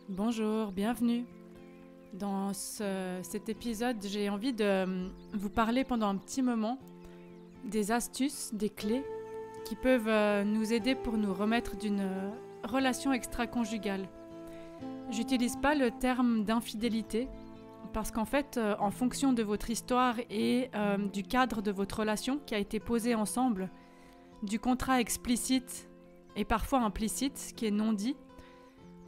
Bonjour, bienvenue. Dans cet épisode, j'ai envie de vous parler pendant un petit moment des astuces, des clés qui peuvent nous aider pour nous remettre d'une relation extra-conjugale. J'utilise pas le terme d'infidélité parce qu'en fait, en fonction de votre histoire et du cadre de votre relation qui a été posé ensemble, du contrat explicite et parfois implicite qui est non dit,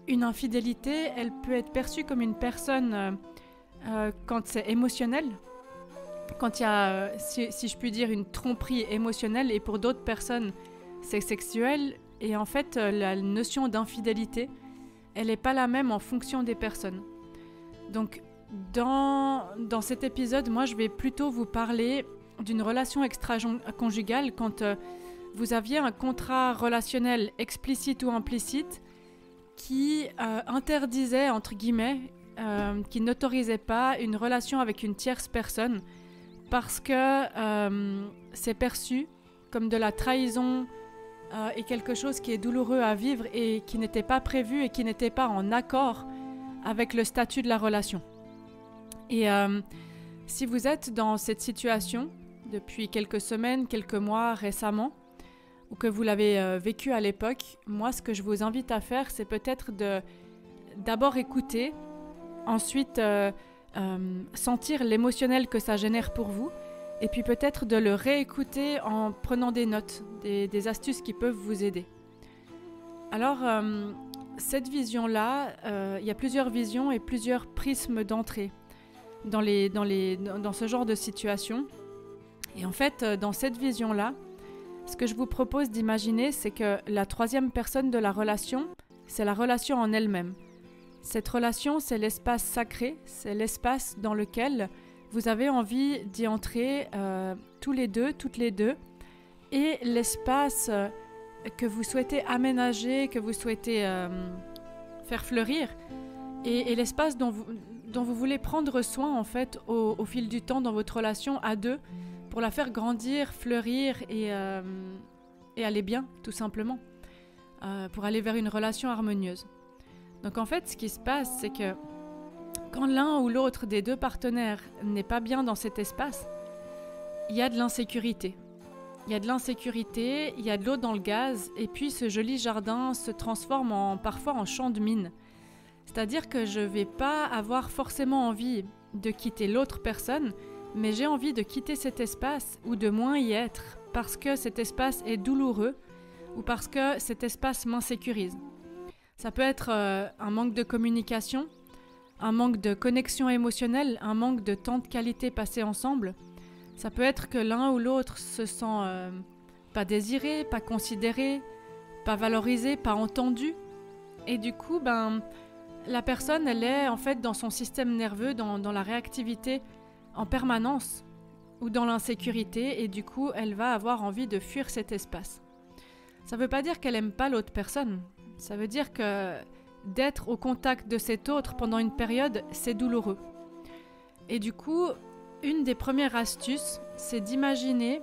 une infidélité, elle peut être perçue comme une personne quand c'est émotionnel, quand il y a, si je puis dire, une tromperie émotionnelle, et pour d'autres personnes, c'est sexuel. Et en fait, la notion d'infidélité, elle n'est pas la même en fonction des personnes. Donc, dans cet épisode, moi, je vais plutôt vous parler d'une relation extra-conjugale quand vous aviez un contrat relationnel explicite ou implicite qui interdisait, entre guillemets, qui n'autorisait pas une relation avec une tierce personne parce que c'est perçu comme de la trahison et quelque chose qui est douloureux à vivre et qui n'était pas prévu et qui n'était pas en accord avec le statut de la relation. Et si vous êtes dans cette situation depuis quelques semaines, quelques mois, récemment, ou que vous l'avez vécu à l'époque, moi, ce que je vous invite à faire, c'est peut-être d'abord écouter, ensuite sentir l'émotionnel que ça génère pour vous, et puis peut-être de le réécouter en prenant des notes, des astuces qui peuvent vous aider. Alors, cette vision-là, il y a plusieurs visions et plusieurs prismes d'entrée dans ce genre de situation. Et en fait, dans cette vision-là, ce que je vous propose d'imaginer, c'est que la troisième personne de la relation, c'est la relation en elle-même. Cette relation, c'est l'espace sacré, c'est l'espace dans lequel vous avez envie d'y entrer tous les deux, toutes les deux, et l'espace que vous souhaitez aménager, que vous souhaitez faire fleurir, et l'espace dont vous voulez prendre soin en fait au fil du temps dans votre relation à deux, pour la faire grandir, fleurir et aller bien, tout simplement, pour aller vers une relation harmonieuse. Donc en fait, ce qui se passe, c'est que quand l'un ou l'autre des deux partenaires n'est pas bien dans cet espace, il y a de l'insécurité. Il y a de l'insécurité, il y a de l'eau dans le gaz, et puis ce joli jardin se transforme parfois en champ de mine. C'est-à-dire que je ne vais pas avoir forcément envie de quitter l'autre personne, mais j'ai envie de quitter cet espace ou de moins y être parce que cet espace est douloureux ou parce que cet espace m'insécurise. Ça peut être un manque de communication, un manque de connexion émotionnelle, un manque de temps de qualité passé ensemble. Ça peut être que l'un ou l'autre se sent pas désiré, pas considéré, pas valorisé, pas entendu. Et du coup, la personne, elle est en fait dans son système nerveux, dans la réactivité en permanence ou dans l'insécurité, et du coup elle va avoir envie de fuir cet espace. Ça ne veut pas dire qu'elle n'aime pas l'autre personne, ça veut dire que d'être au contact de cet autre pendant une période, c'est douloureux. Et du coup, une des premières astuces, c'est d'imaginer,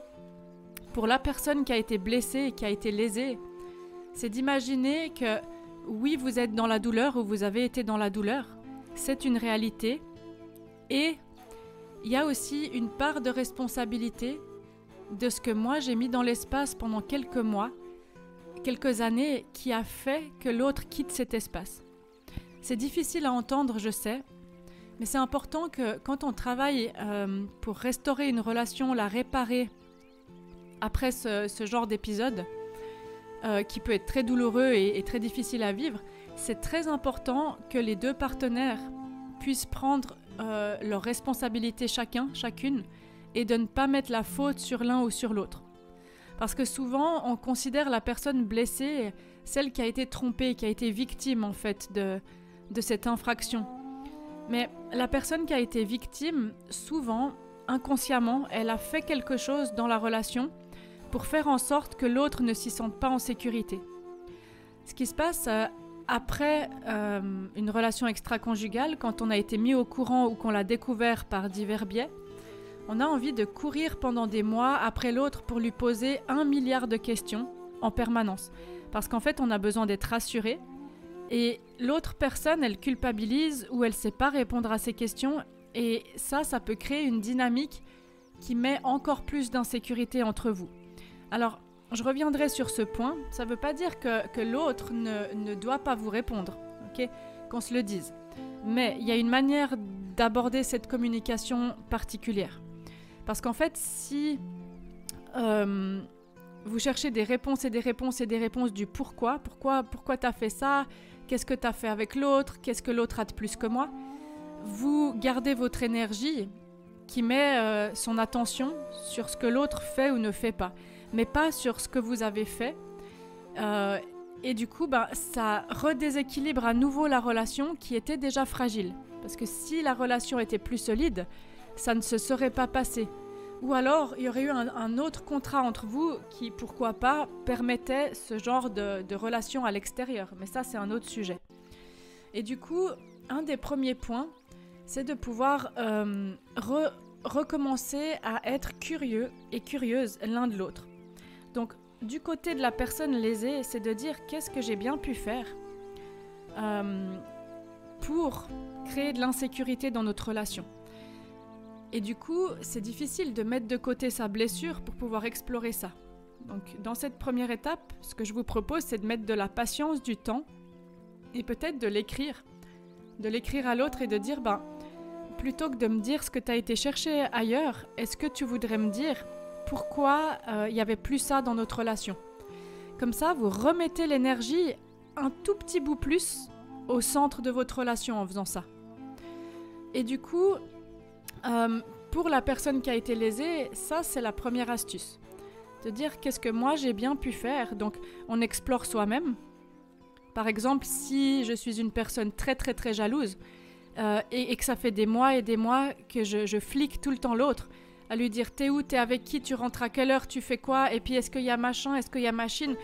pour la personne qui a été blessée et qui a été lésée, c'est d'imaginer que oui, vous êtes dans la douleur ou vous avez été dans la douleur, c'est une réalité, et il y a aussi une part de responsabilité de ce que moi j'ai mis dans l'espace pendant quelques mois, quelques années, qui a fait que l'autre quitte cet espace. C'est difficile à entendre, je sais, mais c'est important que quand on travaille pour restaurer une relation, la réparer après ce genre d'épisode, qui peut être très douloureux et très difficile à vivre, c'est très important que les deux partenaires puissent prendre leurs responsabilités chacune, et de ne pas mettre la faute sur l'un ou sur l'autre. Parce que souvent, on considère la personne blessée, celle qui a été trompée, qui a été victime en fait de cette infraction. Mais la personne qui a été victime, souvent, inconsciemment, elle a fait quelque chose dans la relation pour faire en sorte que l'autre ne s'y sente pas en sécurité. Ce qui se passe après une relation extra-conjugale, quand on a été mis au courant ou qu'on l'a découvert par divers biais, on a envie de courir pendant des mois après l'autre pour lui poser 1 milliard de questions en permanence. Parce qu'en fait, on a besoin d'être rassuré Et l'autre personne, elle culpabilise ou elle ne sait pas répondre à ces questions. Et ça peut créer une dynamique qui met encore plus d'insécurité entre vous. Alors, je reviendrai sur ce point. Ça ne veut pas dire que l'autre ne doit pas vous répondre, ok ? Qu'on se le dise. Mais il y a une manière d'aborder cette communication particulière. Parce qu'en fait, si vous cherchez des réponses et des réponses et des réponses du pourquoi tu as fait ça, qu'est-ce que tu as fait avec l'autre, qu'est-ce que l'autre a de plus que moi, vous gardez votre énergie qui met son attention sur ce que l'autre fait ou ne fait pas, mais pas sur ce que vous avez fait. Et du coup, ça redéséquilibre à nouveau la relation qui était déjà fragile. Parce que si la relation était plus solide, ça ne se serait pas passé. Ou alors, il y aurait eu un autre contrat entre vous qui, pourquoi pas, permettait ce genre de relation à l'extérieur. Mais ça, c'est un autre sujet. Et du coup, un des premiers points, c'est de pouvoir recommencer à être curieux et curieuse l'un de l'autre. Donc, du côté de la personne lésée, c'est de dire qu'est-ce que j'ai bien pu faire pour créer de l'insécurité dans notre relation. Et du coup, c'est difficile de mettre de côté sa blessure pour pouvoir explorer ça. Donc, dans cette première étape, ce que je vous propose, c'est de mettre de la patience, du temps, et peut-être de l'écrire. De l'écrire à l'autre et de dire, plutôt que de me dire ce que tu as été chercher ailleurs, est-ce que tu voudrais me dire pourquoi il n'y avait plus ça dans notre relation ? Comme ça, vous remettez l'énergie un tout petit bout plus au centre de votre relation en faisant ça. Et du coup, pour la personne qui a été lésée, ça c'est la première astuce. De dire qu'est-ce que moi j'ai bien pu faire. Donc on explore soi-même. Par exemple, si je suis une personne très très très jalouse et que ça fait des mois et des mois que je flique tout le temps l'autre, à lui dire t'es où, t'es avec qui, tu rentres à quelle heure, tu fais quoi, et puis est-ce qu'il y a machin, est-ce qu'il y a machine,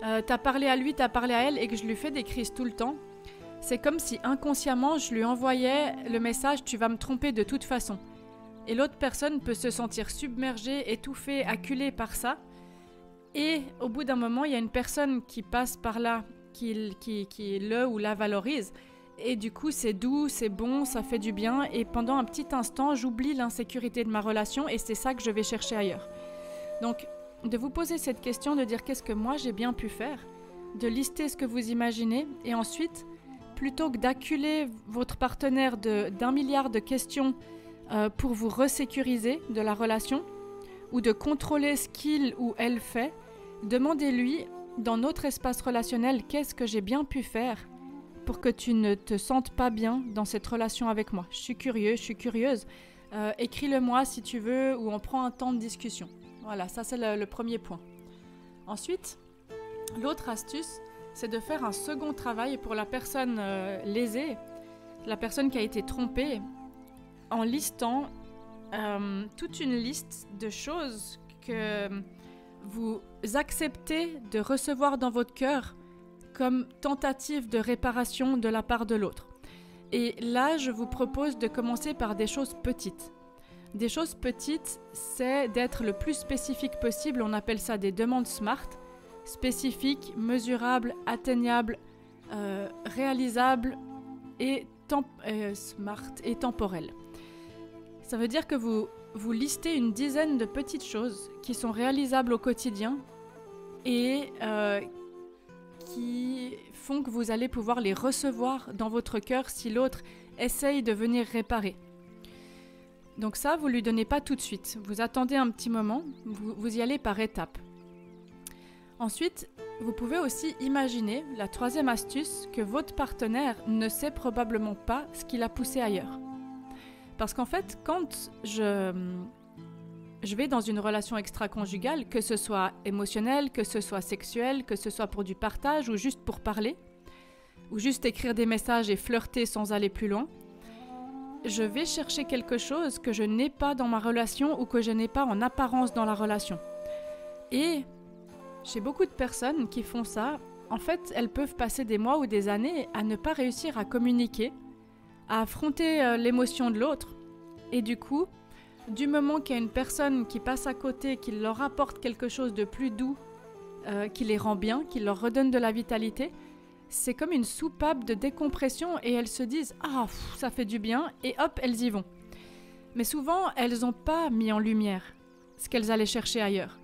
t'as parlé à lui, t'as parlé à elle, et que je lui fais des crises tout le temps, c'est comme si inconsciemment je lui envoyais le message tu vas me tromper de toute façon. Et l'autre personne peut se sentir submergée, étouffée, acculée par ça. Et au bout d'un moment, il y a une personne qui passe par là, qui le ou la valorise. Et du coup, c'est doux, c'est bon, ça fait du bien. Et pendant un petit instant, j'oublie l'insécurité de ma relation et c'est ça que je vais chercher ailleurs. Donc, de vous poser cette question, de dire qu'est-ce que moi j'ai bien pu faire, de lister ce que vous imaginez et ensuite, plutôt que d'acculer votre partenaire d'un milliard de questions pour vous resécuriser de la relation ou de contrôler ce qu'il ou elle fait, demandez-lui dans notre espace relationnel qu'est-ce que j'ai bien pu faire pour que tu ne te sentes pas bien dans cette relation avec moi. Je suis curieux, je suis curieuse. Écris-le-moi si tu veux ou on prend un temps de discussion. Voilà, ça c'est le premier point. Ensuite, l'autre astuce, c'est de faire un second travail pour la personne lésée, la personne qui a été trompée, en listant toute une liste de choses que vous acceptez de recevoir dans votre cœur comme tentative de réparation de la part de l'autre. Et là, je vous propose de commencer par des choses petites. Des choses petites, c'est d'être le plus spécifique possible. On appelle ça des demandes SMART. Spécifiques, mesurables, atteignables, réalisables et SMART et temporelles. Ça veut dire que vous listez une dizaine de petites choses qui sont réalisables au quotidien et qui font que vous allez pouvoir les recevoir dans votre cœur si l'autre essaye de venir réparer. Donc ça, vous ne lui donnez pas tout de suite. Vous attendez un petit moment, vous y allez par étapes. Ensuite, vous pouvez aussi imaginer, la troisième astuce, que votre partenaire ne sait probablement pas ce qui l'a poussé ailleurs. Parce qu'en fait, quand je vais dans une relation extra-conjugale, que ce soit émotionnelle, que ce soit sexuelle, que ce soit pour du partage ou juste pour parler, ou juste écrire des messages et flirter sans aller plus loin, je vais chercher quelque chose que je n'ai pas dans ma relation ou que je n'ai pas en apparence dans la relation. Et chez beaucoup de personnes qui font ça, en fait, elles peuvent passer des mois ou des années à ne pas réussir à communiquer, à affronter l'émotion de l'autre. Et du coup, du moment qu'il y a une personne qui passe à côté, qui leur apporte quelque chose de plus doux, qui les rend bien, qui leur redonne de la vitalité, c'est comme une soupape de décompression et elles se disent « Ah, ça fait du bien » et hop, elles y vont. Mais souvent, elles n'ont pas mis en lumière ce qu'elles allaient chercher ailleurs.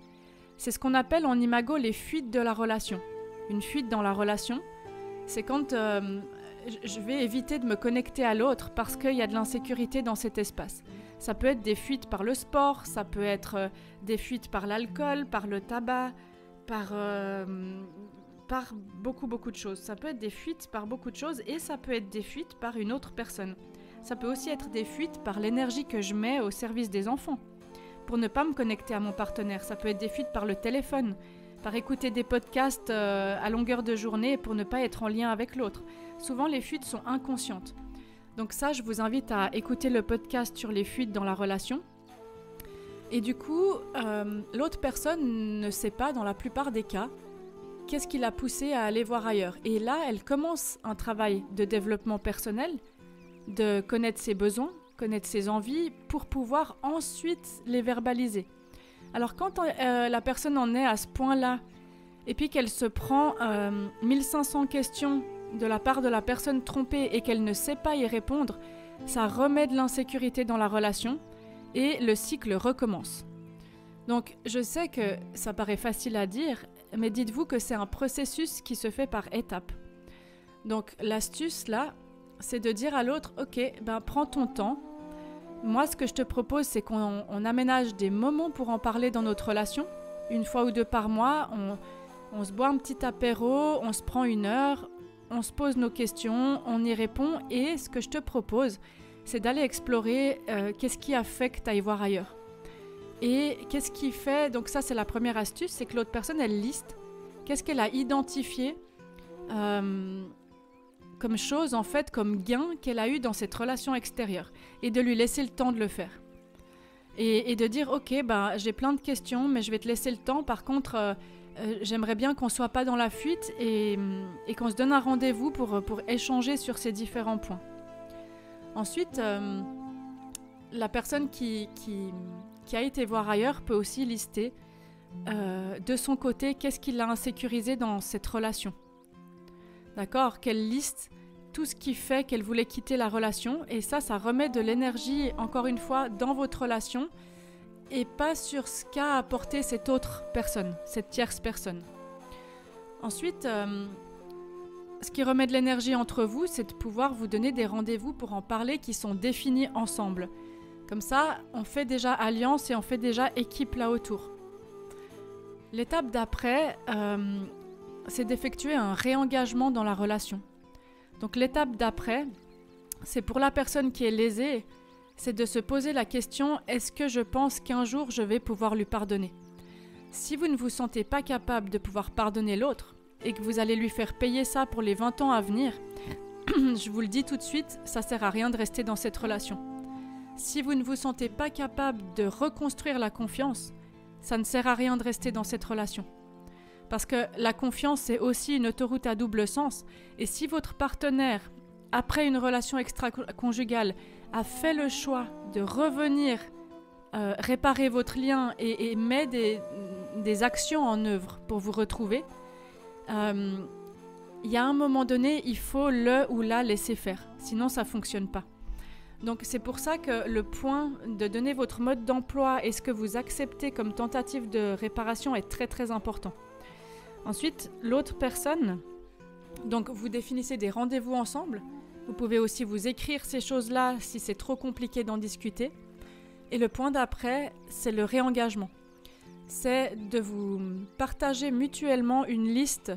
C'est ce qu'on appelle en imago les fuites de la relation. Une fuite dans la relation, c'est quand je vais éviter de me connecter à l'autre parce qu'il y a de l'insécurité dans cet espace. Ça peut être des fuites par le sport, ça peut être des fuites par l'alcool, par le tabac, par beaucoup de choses. Ça peut être des fuites par beaucoup de choses et ça peut être des fuites par une autre personne. Ça peut aussi être des fuites par l'énergie que je mets au service des enfants pour ne pas me connecter à mon partenaire. Ça peut être des fuites par le téléphone, par écouter des podcasts à longueur de journée pour ne pas être en lien avec l'autre. Souvent, les fuites sont inconscientes. Donc ça, je vous invite à écouter le podcast sur les fuites dans la relation. Et du coup, l'autre personne ne sait pas, dans la plupart des cas, qu'est-ce qui l'a poussée à aller voir ailleurs. Et là, elle commence un travail de développement personnel, de connaître ses besoins, connaître ses envies, pour pouvoir ensuite les verbaliser. Alors quand la personne en est à ce point-là, et puis qu'elle se prend 1500 questions de la part de la personne trompée et qu'elle ne sait pas y répondre, ça remet de l'insécurité dans la relation et le cycle recommence. Donc je sais que ça paraît facile à dire, mais dites-vous que c'est un processus qui se fait par étapes. Donc l'astuce là, c'est de dire à l'autre, ok, prends ton temps. Moi, ce que je te propose, c'est qu'on aménage des moments pour en parler dans notre relation. Une fois ou deux par mois, on se boit un petit apéro, on se prend 1 heure, on se pose nos questions, on y répond. Et ce que je te propose, c'est d'aller explorer qu'est-ce qui a fait que tu ailles voir ailleurs. Et qu'est-ce qui fait, donc ça c'est la première astuce, c'est que l'autre personne, elle liste qu'est-ce qu'elle a identifié comme chose, en fait, comme gain qu'elle a eu dans cette relation extérieure, et de lui laisser le temps de le faire. Et de dire, ok, j'ai plein de questions, mais je vais te laisser le temps. Par contre, j'aimerais bien qu'on ne soit pas dans la fuite et qu'on se donne un rendez-vous pour échanger sur ces différents points. Ensuite, la personne qui a été voir ailleurs peut aussi lister de son côté qu'est-ce qui l'a insécurisé dans cette relation. D'accord ? Qu'elle liste tout ce qui fait qu'elle voulait quitter la relation, et ça remet de l'énergie, encore une fois, dans votre relation et pas sur ce qu'a apporté cette autre personne, cette tierce personne. Ensuite, ce qui remet de l'énergie entre vous, c'est de pouvoir vous donner des rendez-vous pour en parler qui sont définis ensemble. Comme ça, on fait déjà alliance et on fait déjà équipe là autour. L'étape d'après, c'est d'effectuer un réengagement dans la relation. Donc l'étape d'après, c'est pour la personne qui est lésée, c'est de se poser la question, est-ce que je pense qu'un jour je vais pouvoir lui pardonner ? Si vous ne vous sentez pas capable de pouvoir pardonner l'autre et que vous allez lui faire payer ça pour les 20 ans à venir, je vous le dis tout de suite, ça sert à rien de rester dans cette relation. Si vous ne vous sentez pas capable de reconstruire la confiance, ça ne sert à rien de rester dans cette relation. Parce que la confiance, c'est aussi une autoroute à double sens. Et si votre partenaire, après une relation extra-conjugale, a fait le choix de revenir réparer votre lien et met des actions en œuvre pour vous retrouver, il y a un moment donné, il faut le ou la laisser faire. Sinon, ça ne fonctionne pas. Donc c'est pour ça que le point de donner votre mode d'emploi et ce que vous acceptez comme tentative de réparation est très très important. Ensuite, l'autre personne, donc vous définissez des rendez-vous ensemble. Vous pouvez aussi vous écrire ces choses-là si c'est trop compliqué d'en discuter. Et le point d'après, c'est le réengagement. C'est de vous partager mutuellement une liste.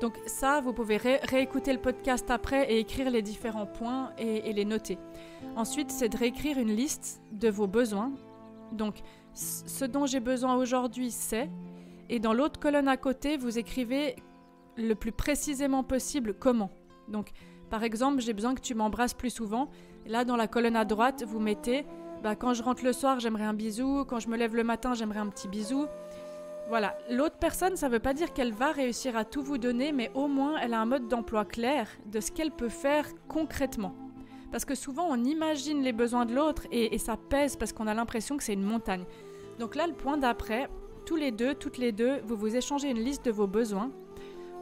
Donc ça, vous pouvez réécouter le podcast après et écrire les différents points et les noter. Ensuite, c'est de réécrire une liste de vos besoins. Donc, ce dont j'ai besoin aujourd'hui, c'est... Et dans l'autre colonne à côté, vous écrivez le plus précisément possible comment. Donc, par exemple, j'ai besoin que tu m'embrasses plus souvent. Là, dans la colonne à droite, vous mettez quand je rentre le soir, j'aimerais un bisou. Quand je me lève le matin, j'aimerais un petit bisou. Voilà. L'autre personne, ça ne veut pas dire qu'elle va réussir à tout vous donner, mais au moins, elle a un mode d'emploi clair de ce qu'elle peut faire concrètement. Parce que souvent, on imagine les besoins de l'autre et ça pèse parce qu'on a l'impression que c'est une montagne. Donc là, le point d'après... Tous les deux, toutes les deux, vous vous échangez une liste de vos besoins.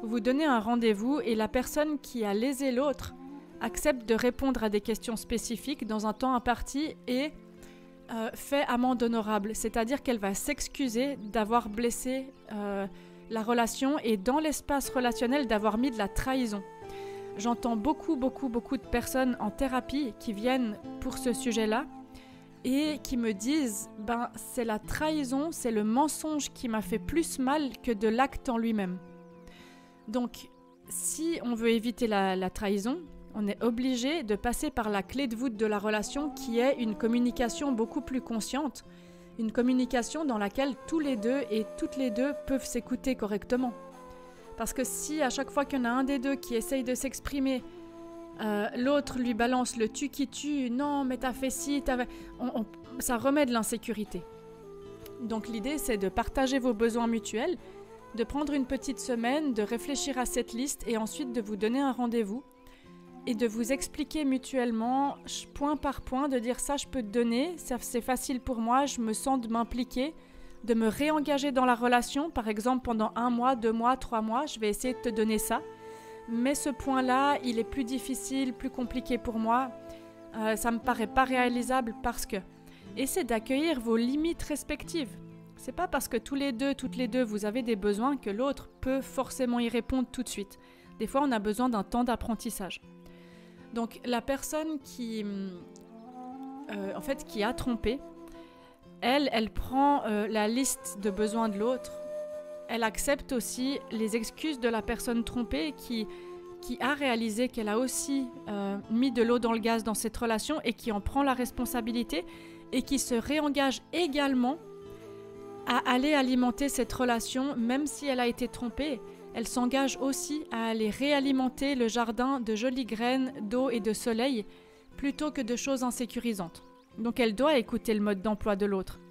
vous donnez un rendez-vous et la personne qui a lésé l'autre accepte de répondre à des questions spécifiques dans un temps imparti et fait amende honorable, c'est-à-dire qu'elle va s'excuser d'avoir blessé la relation et dans l'espace relationnel d'avoir mis de la trahison. J'entends beaucoup de personnes en thérapie qui viennent pour ce sujet-là et qui me disent « c'est la trahison, c'est le mensonge qui m'a fait plus mal que de l'acte en lui-même ». Donc, si on veut éviter la trahison, on est obligé de passer par la clé de voûte de la relation qui est une communication beaucoup plus consciente, une communication dans laquelle tous les deux et toutes les deux peuvent s'écouter correctement. Parce que si à chaque fois qu'il y en a un des deux qui essaye de s'exprimer, l'autre lui balance le tu qui tue, non mais t'as fait ci, ça remet de l'insécurité. Donc l'idée c'est de partager vos besoins mutuels, de prendre une petite semaine, de réfléchir à cette liste et ensuite de vous donner un rendez-vous et de vous expliquer mutuellement, point par point, de dire ça je peux te donner, ça, c'est facile pour moi, je me sens de m'impliquer, de me réengager dans la relation, par exemple pendant 1 mois, 2 mois, 3 mois, je vais essayer de te donner ça. Mais ce point-là, il est plus difficile, plus compliqué pour moi, ça me paraît pas réalisable parce que... Et c'est d'accueillir vos limites respectives. C'est pas parce que tous les deux, toutes les deux, vous avez des besoins que l'autre peut forcément y répondre tout de suite. Des fois, on a besoin d'un temps d'apprentissage. Donc la personne qui a trompé, elle prend la liste de besoins de l'autre. Elle accepte aussi les excuses de la personne trompée qui a réalisé qu'elle a aussi mis de l'eau dans le gaz dans cette relation et qui en prend la responsabilité et qui se réengage également à aller alimenter cette relation même si elle a été trompée. Elle s'engage aussi à aller réalimenter le jardin de jolies graines, d'eau et de soleil, plutôt que de choses insécurisantes. Donc elle doit écouter le mode d'emploi de l'autre.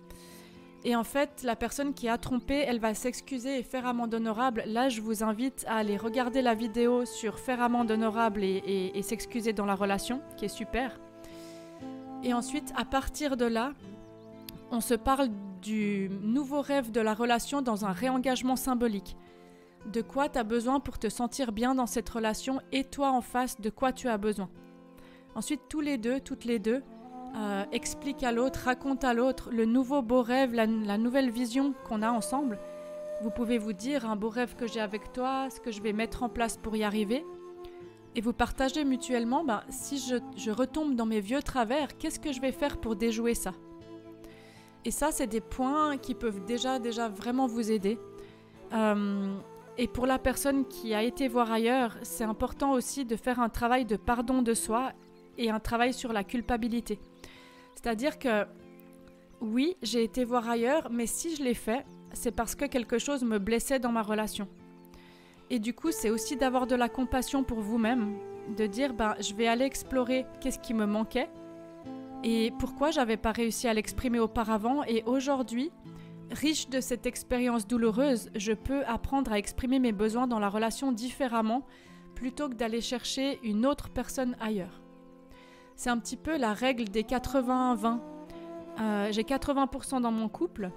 Et en fait, la personne qui a trompé, elle va s'excuser et faire amende honorable. Là, je vous invite à aller regarder la vidéo sur faire amende honorable et s'excuser dans la relation, qui est super. Et ensuite, à partir de là, on se parle du nouveau rêve de la relation dans un réengagement symbolique. De quoi tu as besoin pour te sentir bien dans cette relation et toi en face, de quoi tu as besoin. Ensuite, tous les deux, toutes les deux, explique à l'autre, raconte à l'autre le nouveau beau rêve, la nouvelle vision qu'on a ensemble. Vous pouvez vous dire un beau rêve que j'ai avec toi, ce que je vais mettre en place pour y arriver. Et vous partagez mutuellement, si je retombe dans mes vieux travers, qu'est-ce que je vais faire pour déjouer ça? Et ça, c'est des points qui peuvent déjà vraiment vous aider. Et pour la personne qui a été voir ailleurs, c'est important aussi de faire un travail de pardon de soi et un travail sur la culpabilité. C'est-à-dire que, oui, j'ai été voir ailleurs, mais si je l'ai fait, c'est parce que quelque chose me blessait dans ma relation. Et du coup, c'est aussi d'avoir de la compassion pour vous-même, de dire, je vais aller explorer qu'est-ce qui me manquait et pourquoi j'avais pas réussi à l'exprimer auparavant. Et aujourd'hui, riche de cette expérience douloureuse, je peux apprendre à exprimer mes besoins dans la relation différemment plutôt que d'aller chercher une autre personne ailleurs. C'est un petit peu la règle des 80-20. J'ai 80% dans mon couple,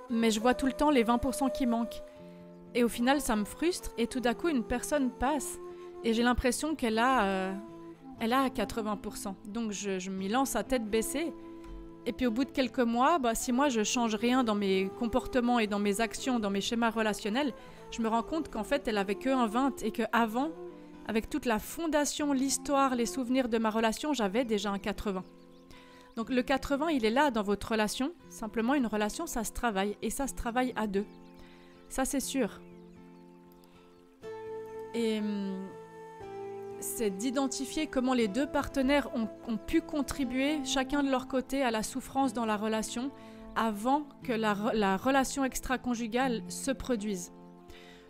mais je vois tout le temps les 20% qui manquent. Et au final, ça me frustre et tout d'un coup, une personne passe et j'ai l'impression qu'elle a 80%. Donc je m'y lance à tête baissée. Et puis au bout de quelques mois, si moi je change rien dans mes comportements et dans mes actions, dans mes schémas relationnels, je me rends compte qu'en fait elle avait que un 20 et qu'avant, avec toute la fondation, l'histoire, les souvenirs de ma relation, j'avais déjà un 80. Donc le 80, il est là dans votre relation. Simplement une relation, ça se travaille et ça se travaille à deux. Ça c'est sûr. Et c'est d'identifier comment les deux partenaires ont pu contribuer chacun de leur côté à la souffrance dans la relation avant que la relation extra-conjugale se produise.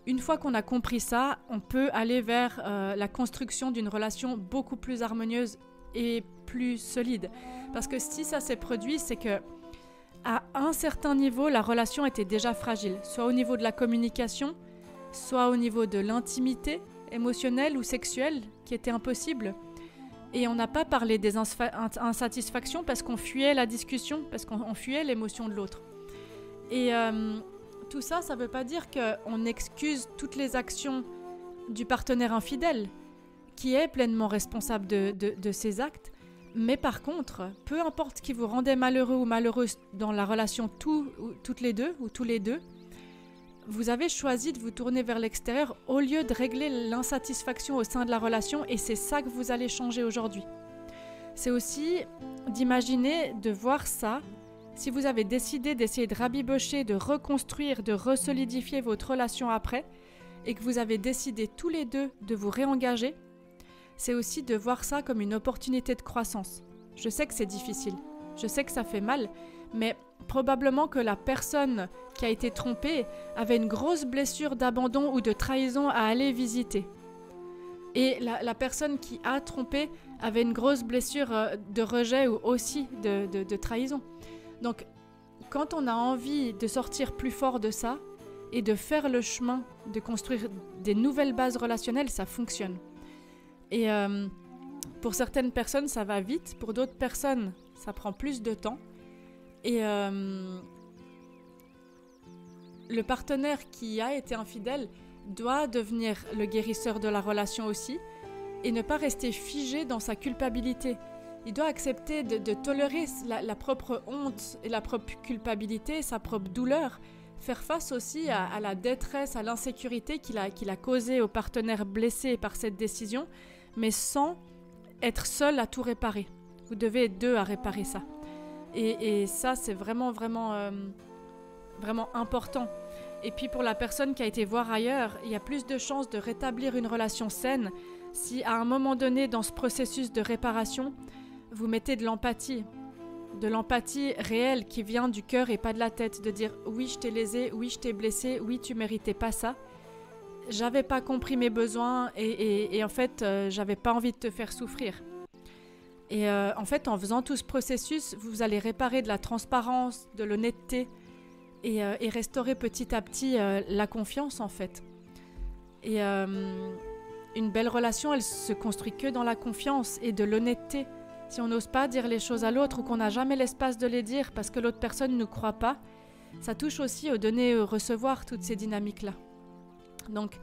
Une fois qu'on a compris ça, on peut aller vers la construction d'une relation beaucoup plus harmonieuse et plus solide. Parce que si ça s'est produit, c'est que à un certain niveau, la relation était déjà fragile, soit au niveau de la communication, soit au niveau de l'intimité émotionnelle ou sexuelle qui était impossible. Et on n'a pas parlé des insatisfactions parce qu'on fuyait la discussion, parce qu'on fuyait l'émotion de l'autre. Et tout ça, ça ne veut pas dire qu'on excuse toutes les actions du partenaire infidèle, qui est pleinement responsable de ses actes. Mais par contre, peu importe qui vous rendait malheureux ou malheureuse dans la relation toutes les deux ou tous les deux, vous avez choisi de vous tourner vers l'extérieur au lieu de régler l'insatisfaction au sein de la relation, et c'est ça que vous allez changer aujourd'hui. C'est aussi d'imaginer, de voir ça. Si vous avez décidé d'essayer de rabibocher, de reconstruire, de resolidifier votre relation après, et que vous avez décidé tous les deux de vous réengager, c'est aussi de voir ça comme une opportunité de croissance. Je sais que c'est difficile, je sais que ça fait mal, mais probablement que la personne qui a été trompée avait une grosse blessure d'abandon ou de trahison à aller visiter. Et la personne qui a trompé avait une grosse blessure de rejet ou aussi de trahison. Donc, quand on a envie de sortir plus fort de ça et de faire le chemin, de construire des nouvelles bases relationnelles, ça fonctionne. Et pour certaines personnes, ça va vite. Pour d'autres personnes, ça prend plus de temps. Et le partenaire qui a été infidèle doit devenir le guérisseur de la relation aussi et ne pas rester figé dans sa culpabilité. Il doit accepter de tolérer la propre honte et la propre culpabilité, sa propre douleur, faire face aussi à la détresse, à l'insécurité qu'il a causée au partenaire blessé par cette décision, mais sans être seul à tout réparer. Vous devez être deux à réparer ça. Et ça, c'est vraiment important. Et puis pour la personne qui a été voir ailleurs, il y a plus de chances de rétablir une relation saine si à un moment donné dans ce processus de réparation, vous mettez de l'empathie réelle qui vient du cœur et pas de la tête, de dire oui je t'ai lésé, oui je t'ai blessé, oui tu méritais pas ça, j'avais pas compris mes besoins et en fait j'avais pas envie de te faire souffrir. Et en fait en faisant tout ce processus, vous allez réparer de la transparence, de l'honnêteté et restaurer petit à petit la confiance en fait. Et une belle relation, elle se construit que dans la confiance et de l'honnêteté. Si on n'ose pas dire les choses à l'autre ou qu'on n'a jamais l'espace de les dire parce que l'autre personne ne nous croit pas, ça touche aussi au donner et au recevoir, toutes ces dynamiques-là. Donc,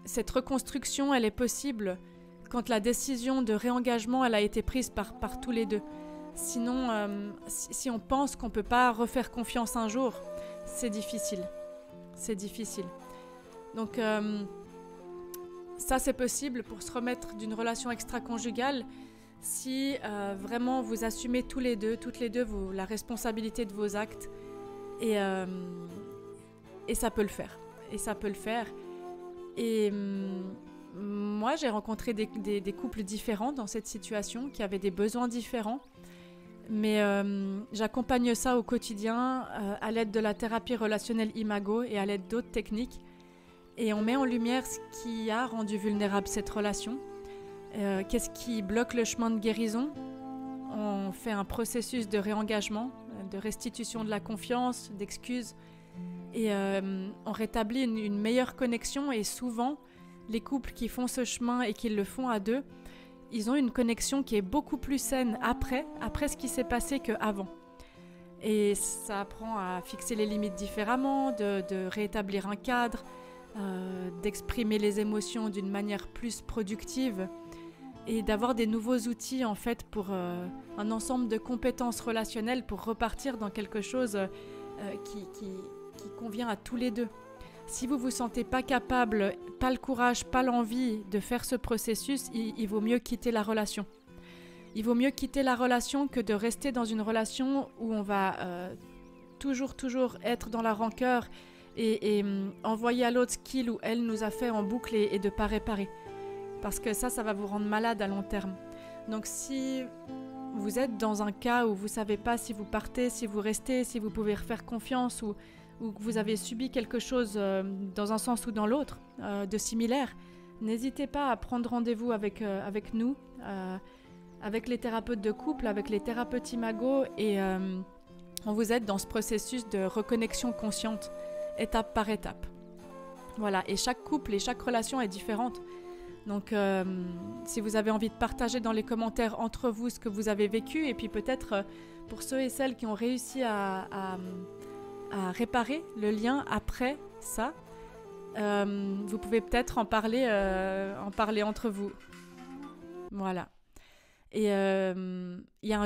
cette reconstruction, elle est possible quand la décision de réengagement, elle a été prise par tous les deux. Sinon, si on pense qu'on ne peut pas refaire confiance un jour, c'est difficile. C'est difficile. Donc, ça, c'est possible pour se remettre d'une relation extra-conjugale si vraiment vous assumez toutes les deux, la responsabilité de vos actes. Et ça peut le faire. Et moi, j'ai rencontré des couples différents dans cette situation, qui avaient des besoins différents. Mais j'accompagne ça au quotidien à l'aide de la thérapie relationnelle Imago et à l'aide d'autres techniques. Et on met en lumière ce qui a rendu vulnérable cette relation. Qu'est-ce qui bloque le chemin de guérison? On fait un processus de réengagement, de restitution de la confiance, d'excuses. Et on rétablit une meilleure connexion. Et souvent, les couples qui font ce chemin et qui le font à deux, ils ont une connexion qui est beaucoup plus saine après ce qui s'est passé qu'avant. Et ça apprend à fixer les limites différemment, de rétablir un cadre, d'exprimer les émotions d'une manière plus productive et d'avoir des nouveaux outils en fait pour un ensemble de compétences relationnelles pour repartir dans quelque chose qui convient à tous les deux. Si vous vous sentez pas capable, pas le courage, pas l'envie de faire ce processus, il vaut mieux quitter la relation. Il vaut mieux quitter la relation que de rester dans une relation où on va toujours être dans la rancœur et envoyer à l'autre ce qu'il ou elle nous a fait en boucle et de ne pas réparer. Parce que ça va vous rendre malade à long terme. Donc si vous êtes dans un cas où vous ne savez pas si vous partez, si vous restez, si vous pouvez refaire confiance ou que vous avez subi quelque chose dans un sens ou dans l'autre de similaire, n'hésitez pas à prendre rendez-vous avec nous, avec les thérapeutes de couple, avec les thérapeutes Imago et on vous aide dans ce processus de reconnexion consciente, étape par étape. Voilà, et chaque couple et chaque relation est différente. Donc, si vous avez envie de partager dans les commentaires entre vous ce que vous avez vécu, et puis peut-être pour ceux et celles qui ont réussi à à réparer le lien après ça, vous pouvez peut-être en parler entre vous. Voilà. Et il y a